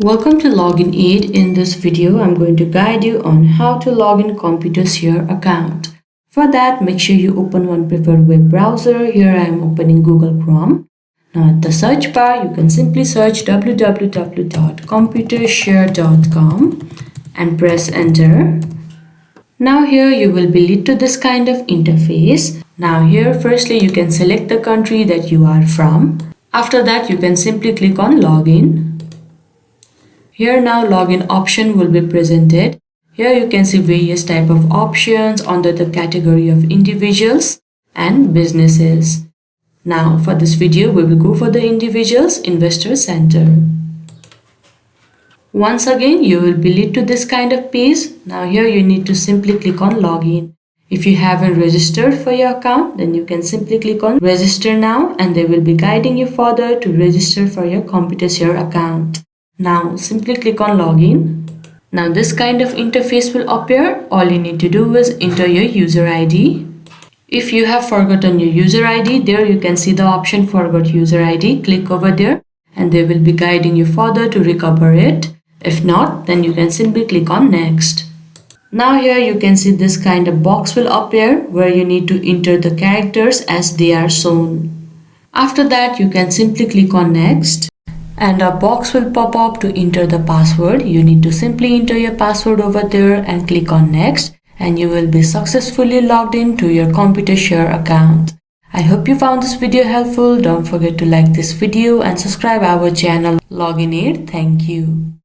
Welcome to Login Aid. In this video, I'm going to guide you on how to log in ComputerShare account. For that, make sure you open one preferred web browser. Here I am opening Google Chrome. Now at the search bar, you can simply search www.computershare.com and press enter. Now here you will be led to this kind of interface. Now here firstly you can select the country that you are from. After that you can simply click on login. Here now login option will be presented. Here you can see various type of options under the category of individuals and businesses. Now for this video we will go for the individuals investor center. Once again you will be led to this kind of page. Now here you need to simply click on login. If you haven't registered for your account, then you can simply click on register now and they will be guiding you further to register for your ComputerShare account. Now simply click on login. Now this kind of interface will appear. All you need to do is enter your user ID. If you have forgotten your user ID, there you can see the option forgot user ID. Click over there and they will be guiding you further to recover it. If not, then you can simply click on next. Now here you can see this kind of box will appear where you need to enter the characters as they are shown. After that you can simply click on next. And a box will pop up to enter the password. You need to simply enter your password over there and click on next and you will be successfully logged in to your ComputerShare account. I hope you found this video helpful. Don't forget to like this video and subscribe our channel Login Aid. Thank you.